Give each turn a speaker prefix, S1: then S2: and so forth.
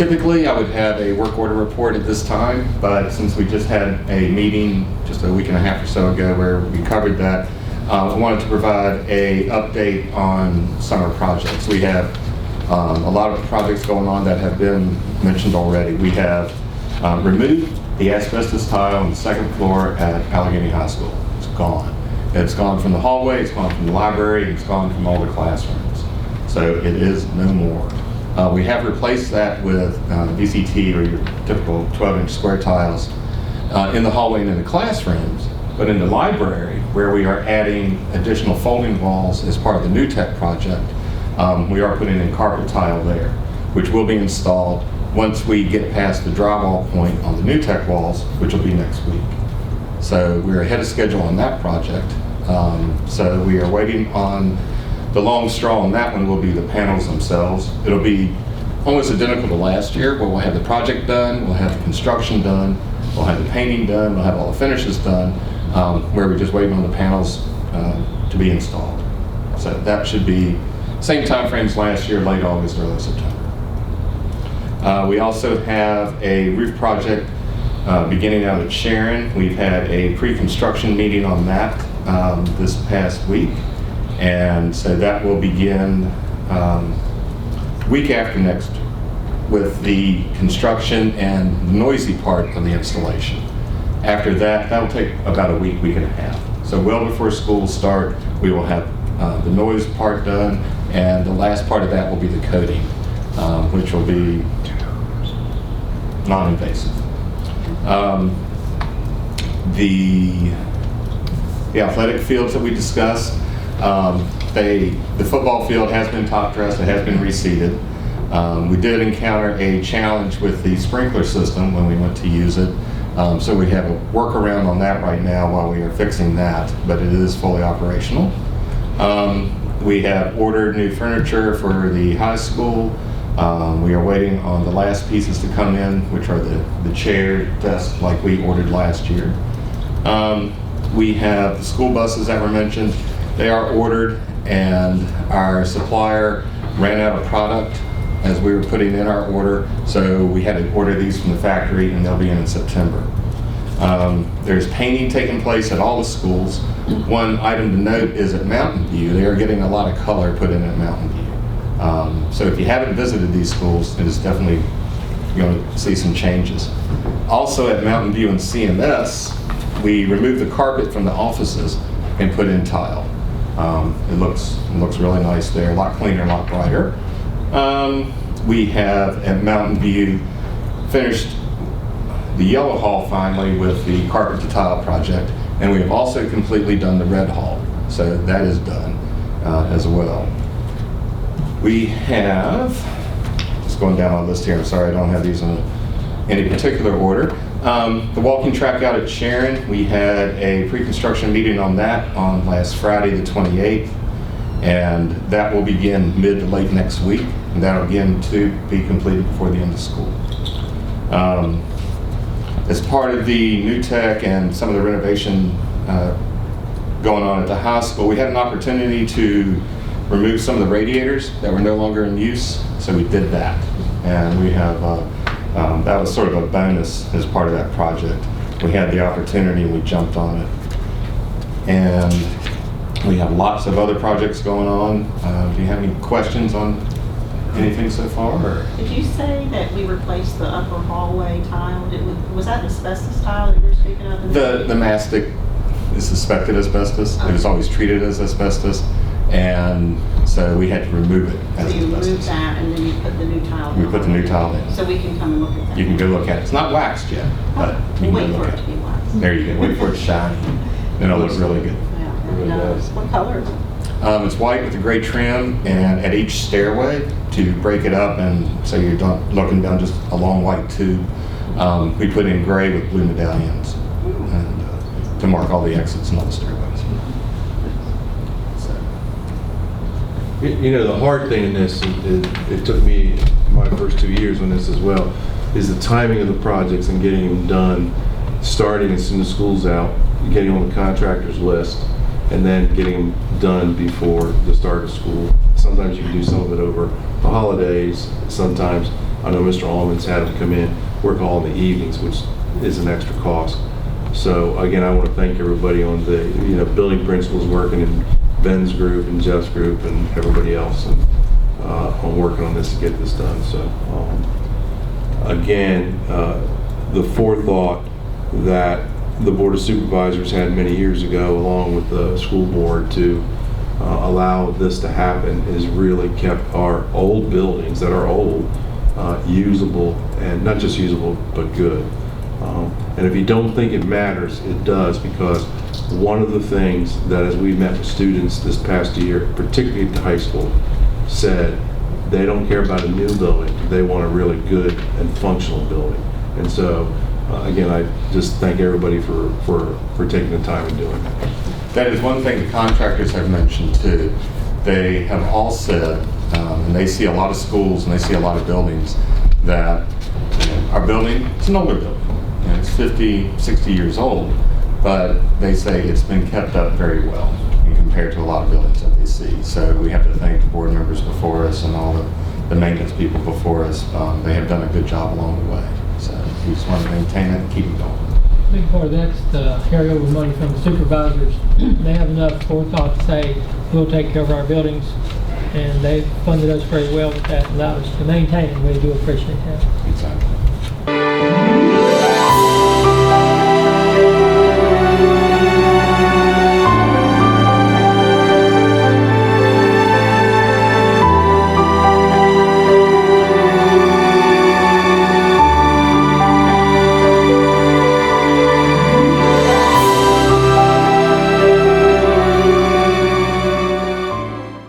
S1: Typically, I would have a work order report at this time, but since we just had a meeting just a week and a half or so ago where we covered that, I wanted to provide a update on summer projects. We have a lot of projects going on that have been mentioned already. We have removed the asbestos tile on the second floor at Alleghany High School. It's gone. It's gone from the hallway, it's gone from the library, it's gone from all the classrooms. So it is no more. We have replaced that with VCT, or your typical 12-inch square tiles in the hallway and in the classrooms, but in the library, where we are adding additional folding walls as part of the new tech project, we are putting in carpet tile there, which will be installed once we get past the drywall point on the new tech walls, which will be next week. So we're ahead of schedule on that project. So we are waiting on the long straw on that one. Will be the panels themselves. It'll be almost identical to last year, where we'll have the project done, we'll have the construction done, we'll have the painting done, we'll have all the finishes done, where we're just waiting on the panels to be installed. So that should be same time frames last year, late August, early September. We also have a roof project beginning out at Sharon. We've had a pre-construction meeting on that this past week. And so that will begin week after next with the construction and the noisy part of the installation. After that, that'll take about a week, week and a half. So well before school start, we will have the noise part done, and the last part of that will be the coating, which will be non-invasive. The athletic fields that we discussed, the football field has been top dressed, it has been reseeded. We did encounter a challenge with the sprinkler system when we went to use it. So we have a workaround on that right now while we are fixing that, but it is fully operational. We have ordered new furniture for the high school. We are waiting on the last pieces to come in, which are the chair, desk, like we ordered last year. We have the school buses that were mentioned. They are ordered, and our supplier ran out of product as we were putting in our order, so we had to order these from the factory, and they'll be in September. There's painting taking place at all the schools. One item to note is at Mountain View, they are getting a lot of color put in at Mountain View. So if you haven't visited these schools, it is definitely going to see some changes. Also at Mountain View and CMS, we removed the carpet from the offices and put in tile. It looks really nice there, a lot cleaner, a lot brighter. We have at Mountain View finished the yellow hall finally with the carpet to tile project, and we have also completely done the red hall. So that is done as well. We have, just going down on the list here, I'm sorry I don't have these in any particular order. The walking track out at Sharon, we had a pre-construction meeting on that on last Friday the 28th, and that will begin mid to late next week, and that will begin to be completed before the end of school. As part of the new tech and some of the renovation going on at the high school, we had an opportunity to remove some of the radiators that were no longer in use, so we did that. And we have, that was sort of a bonus as part of that project. We had the opportunity and we jumped on it. And we have lots of other projects going on. Do you have any questions on anything so far? Or?
S2: Did you say that we replaced the upper hallway tile? Was that asbestos tile that you were speaking of?
S1: The mastic is suspected asbestos.
S2: Okay.
S1: It was always treated as asbestos, and so we had to remove it as
S2: so you
S1: asbestos.
S2: removed that, and then you put the new tile
S1: We put the new tile in.
S2: So we can come and look at that.
S1: You can go look at it. It's not waxed yet, but you can
S2: Wait
S1: go
S2: for
S1: look
S2: it
S1: at
S2: to be waxed.
S1: There you go. Wait for it to shine. Then it'll look really good.
S2: Yeah.
S3: really does.
S2: What color is it?
S1: It's white with a gray trim, and at each stairway, to break it up and so you're looking down just a long white tube, we put in gray with blue medallions and to mark all the exits and all the stairways. So.
S3: You know, the hard thing in this, it took me my first 2 years on this as well, is the timing of the projects and getting them done, starting as soon as school's out, getting on the contractor's list, and then getting them done before the start of school. Sometimes you can do some of it over the holidays. Sometimes I know Mr. Allman's had them come in, work all in the evenings, which is an extra cost. So again, I want to thank everybody on the, building principals working in Ben's group and Jeff's group and everybody else and, on working on this to get this done. So again, the forethought that the Board of Supervisors had many years ago, along with the school board, to allow this to happen has really kept our old buildings that are old usable, and not just usable, but good. And if you don't think it matters, it does, because one of the things that, as we met with students this past year, particularly at the high school, said they don't care about a new building, they want a really good and functional building. And so, again, I just thank everybody for taking the time and doing that.
S1: That is one thing the contractors have mentioned too. They have all said, and they see a lot of schools and they see a lot of buildings, that our building, it's an older building. It's 50, 60 years old, but they say it's been kept up very well compared to a lot of buildings that they see. So we have to thank the board members before us and all the maintenance people before us. They have done a good job along the way. So we just want to maintain it and keep it going.
S4: Big part of that's the carryover money from the supervisors. They have enough forethought to say, we'll take care of our buildings, and they've funded us very well with that, allowed us to maintain it. We do appreciate that.
S1: Exactly.